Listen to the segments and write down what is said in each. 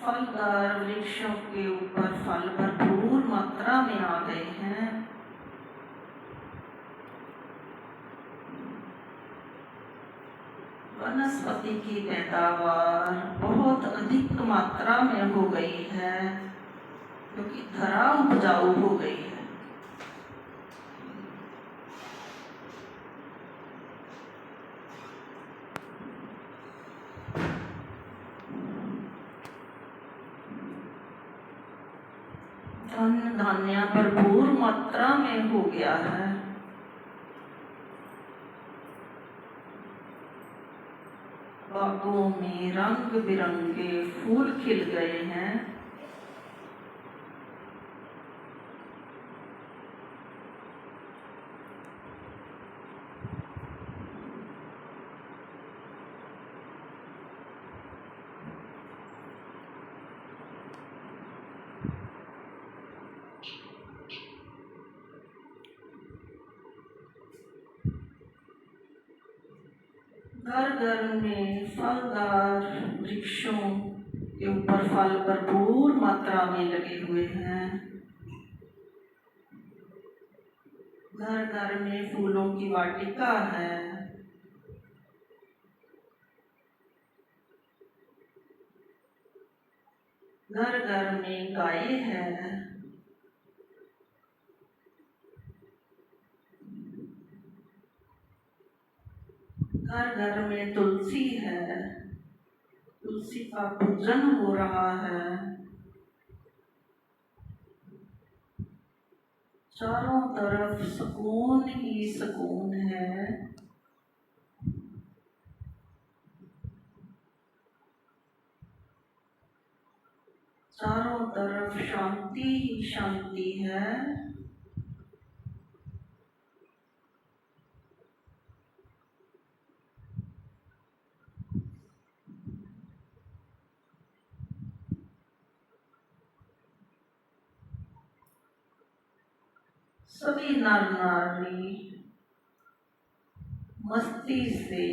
फलदार वृक्षों के ऊपर फल भरपूर मात्रा में आ गए हैं। वनस्पति की पैदावार बहुत अधिक मात्रा में हो गई है क्योंकि धरा उपजाऊ हो गई है। धन धान्य भरपूर मात्रा में हो गया है। बागों में रंग बिरंगे फूल खिल गए हैं। घर घर में फलदार वृक्षों के ऊपर फल भरपूर मात्रा में लगे हुए हैं। घर घर में फूलों की वाटिका है। घर घर में गाय है। घर घर में तुलसी है। तुलसी का पूजन हो रहा है। चारों तरफ सुकून ही सुकून है। चारों तरफ शांति ही शांति है। सभी नर नारी मस्ती से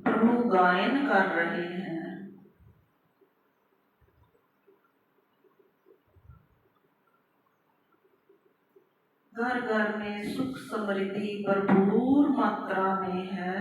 प्रभु गायन कर रहे हैं। घर घर में सुख समृद्धि भरपूर मात्रा में है।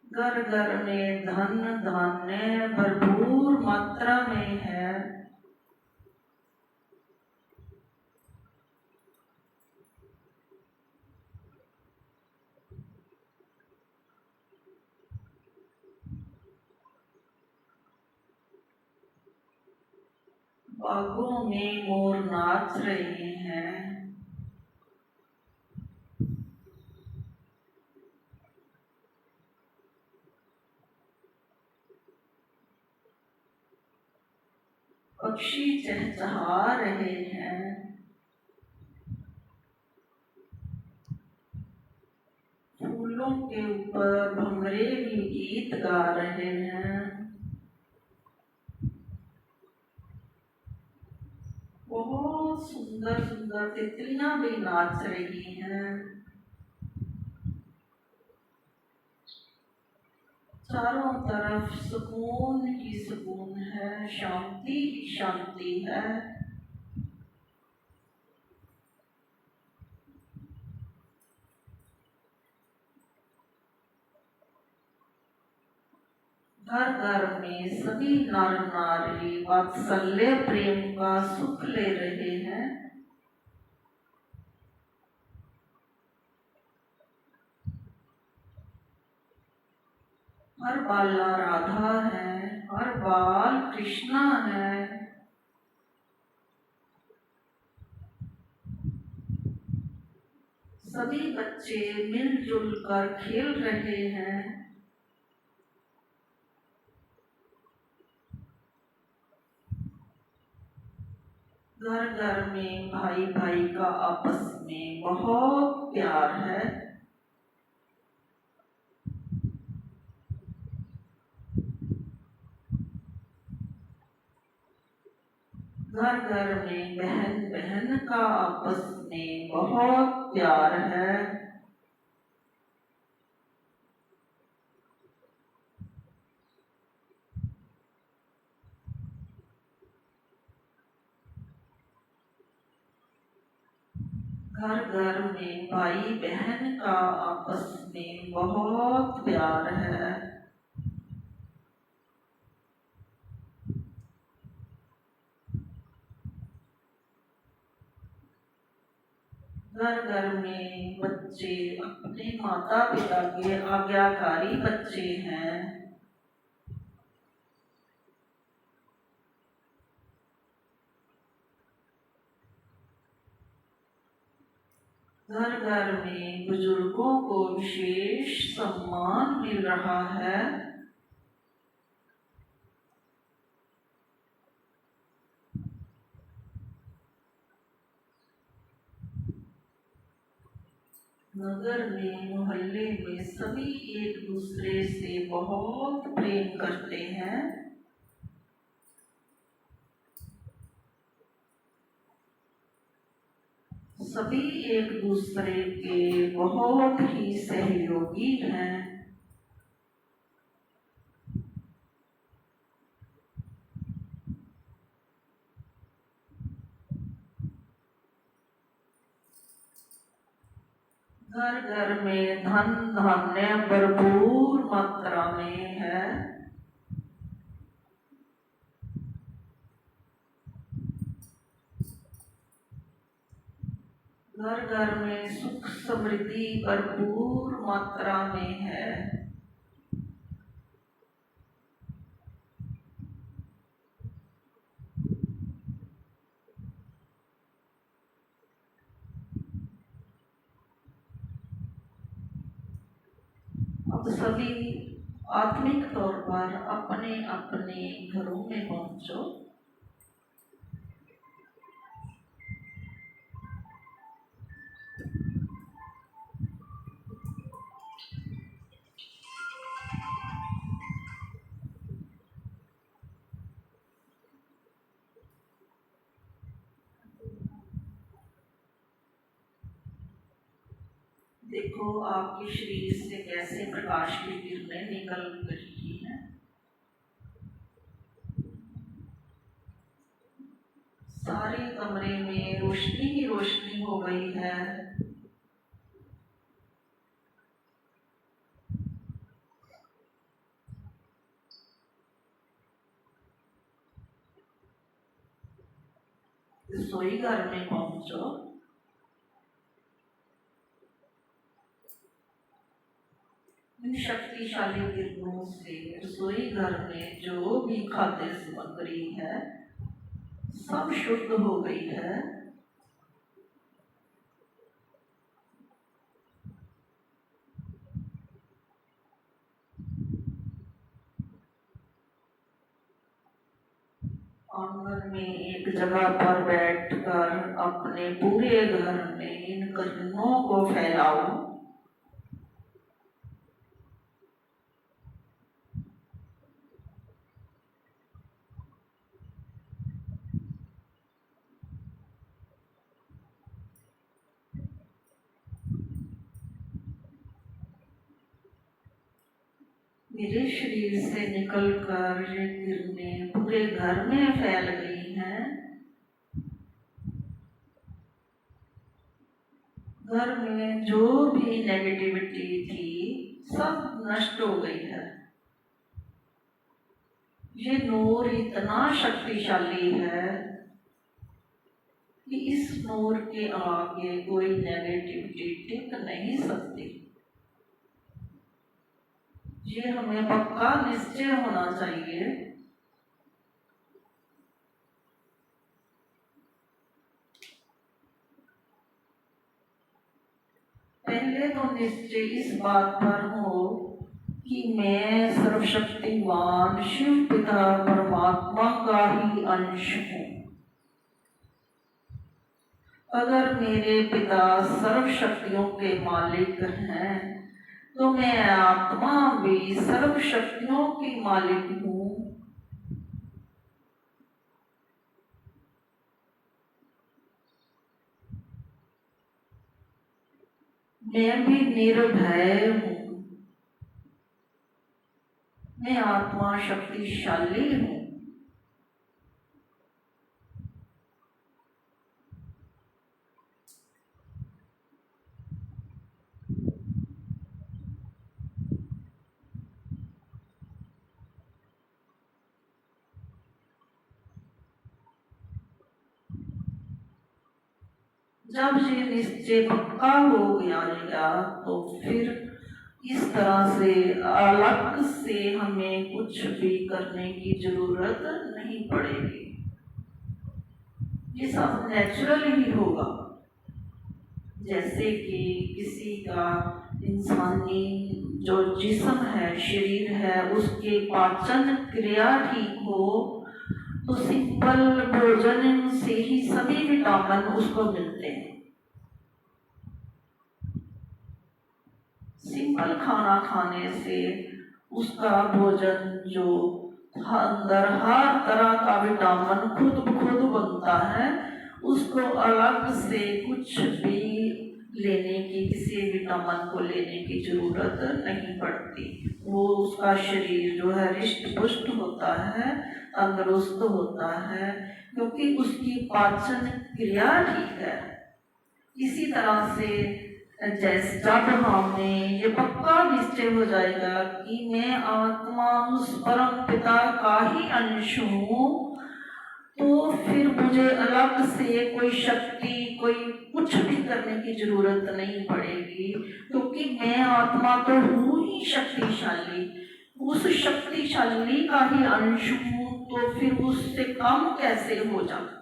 घर घर में धन धान्य भरपूर मात्रा में है। बागों में मोर नाच रहे हैं। पक्षी चहचहा रहे हैं। फूलों के ऊपर भंवरे भी गीत गा रहे हैं। बहुत सुंदर सुंदर तितलियां भी नाच रही हैं। चारों तरफ सुकून ही सुकून है। शांति ही शांति है। घर घर में सभी नर नारी वात्सल्य प्रेम का सुख ले रहे हैं। हर बाला राधा है। हर बाल कृष्णा है। सभी बच्चे मिलजुल कर खेल रहे हैं। घर घर में भाई भाई का आपस में बहुत प्यार है। घर घर में बहन बहन का आपस में बहुत प्यार है। घर घर में भाई बहन का आपस में बहुत प्यार है। घर घर में बच्चे अपने माता पिता के आज्ञाकारी बच्चे हैं। घर घर में बुजुर्गों को विशेष सम्मान मिल रहा है। नगर में मोहल्ले में सभी एक दूसरे से बहुत प्रेम करते हैं। सभी एक दूसरे के बहुत ही सहयोगी हैं। घर घर में धन धान्य भरपूर मात्रा में है। घर घर में सुख समृद्धि भरपूर मात्रा में है। अब सभी आत्मिक तौर पर अपने अपने घरों में पहुंचो। देखो आपके शरीर से कैसे प्रकाश की किरणें निकल रही हैं। सारे कमरे में रोशनी ही रोशनी हो गई है। रसोई घर में पहुंचो। इन शक्तिशाली किरणों से रसोई घर में जो भी खाद्य सामग्री है सब शुद्ध हो गई है। आंगन में एक जगह पर बैठकर अपने पूरे घर में इन किरणों को फैलाओ। मेरे शरीर से निकलकर ये किरणें पूरे घर में फैल गई हैं। घर में जो भी नेगेटिविटी थी सब नष्ट हो गई है। ये नूर इतना शक्तिशाली है कि इस नूर के आगे कोई नेगेटिविटी टिक नहीं सकती। ये हमें पक्का निश्चय होना चाहिए। पहले तो निश्चय इस बात पर हो कि मैं सर्वशक्तिवान शिव पिता परमात्मा का ही अंश हूँ। अगर मेरे पिता सर्व शक्तियों के मालिक हैं तो मैं आत्मा भी सर्व शक्तियों की मालिक हूँ। मैं भी निर्भय हूँ। मैं आत्मा शक्तिशाली हूँ। जब ये निश्चय पक्का हो गया तो फिर इस तरह से अलग से हमें कुछ भी करने की जरूरत नहीं पड़ेगी। ये सब नेचुरल ही होगा। जैसे कि किसी का इंसानी जो जिस्म है, शरीर है, उसके पाचन क्रिया ठीक हो तो सिंपल भोजन से ही सभी विटामिन उसको मिलते हैं। सिंपल खाना खाने से उसका भोजन जो अंदर हर तरह का विटामिन खुद ब खुद बनता है, उसको अलग से कुछ भी लेने की, किसी विटामिन को लेने की जरूरत नहीं पड़ती। वो उसका शरीर जो है हृष्ट पुष्ट होता है, तंदुरुस्त होता है, क्योंकि उसकी पाचन क्रिया ठीक है। इसी तरह से जैसे जब हमें ये पक्का निश्चय हो जाएगा कि मैं आत्मा उस परम पिता का ही अंश हूँ, तो फिर मुझे अलग से कोई शक्ति, कोई कुछ भी करने की जरूरत नहीं पड़ेगी, क्योंकि मैं आत्मा तो हूँ ही शक्तिशाली, उस शक्तिशाली का ही अंश हूँ, तो फिर उससे कम कैसे हो जाए।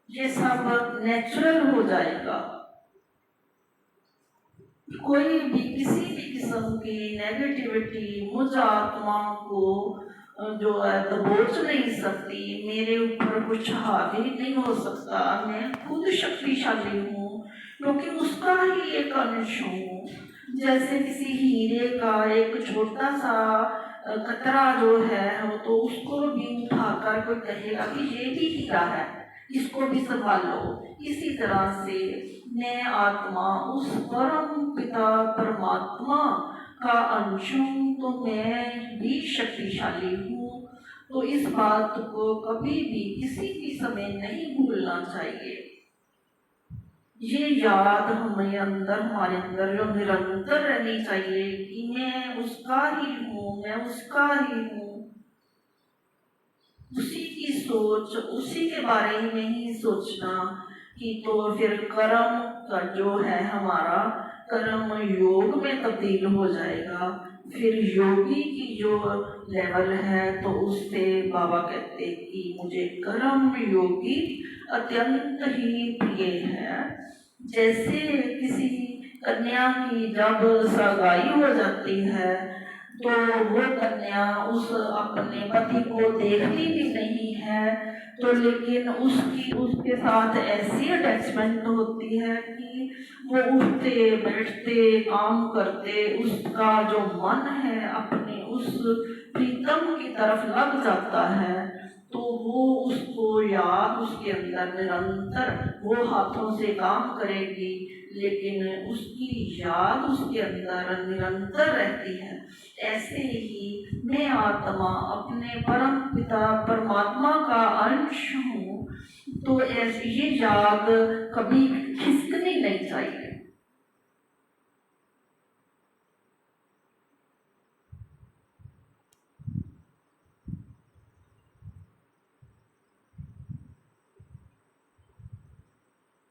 ये सब नेचुरल हो जाएगा। कोई भी किसी भी किस्म की नेगेटिविटी मुझ आत्मा को जो है दबोच नहीं सकती, मेरे ऊपर कुछ हावी नहीं हो सकता। मैं खुद शक्तिशाली हूँ, क्योंकि उसका ही एक अंश हूँ। जैसे किसी हीरे का एक छोटा सा कतरा जो है, तो उसको भी उठाकर कोई कहेगा कि ये भी हीरा है, इसको भी संभालो। इसी तरह से मैं आत्मा उस परम पिता परमात्मा का अंश हूँ, तो मैं भी शक्तिशाली हूँ। तो इस बात को कभी भी किसी भी समय नहीं भूलना चाहिए। ये याद हमें अंदर, हमारे अंदर जो निरंतर रहनी चाहिए कि मैं उसका ही हूँ, मैं उसका ही हूँ। उसी की सोच, उसी के बारे में ही सोचना कि तो फिर कर्म का जो है हमारा कर्म योग में तब्दील हो जाएगा। फिर योगी की जो लेवल है, तो उससे बाबा कहते कि मुझे कर्म योगी अत्यंत ही प्रिय है। जैसे किसी कन्या की जब सगाई हो जाती है, तो वो कन्या उस अपने पति को देखती भी नहीं है, तो लेकिन उसके साथ ऐसी अटैचमेंट होती है कि वो उठते बैठते काम करते उसका जो मन है अपने उस प्रीतम की तरफ लग जाता है। तो वो उसको याद उसके अंदर निरंतर, वो हाथों से काम करेगी लेकिन उसकी याद उसके अंदर निरंतर रहती है। ऐसे ही मैं आत्मा अपने परम पिता परमात्मा का अंश हूँ, तो ऐसी ये याद कभी खिसकनी नहीं चाहिए।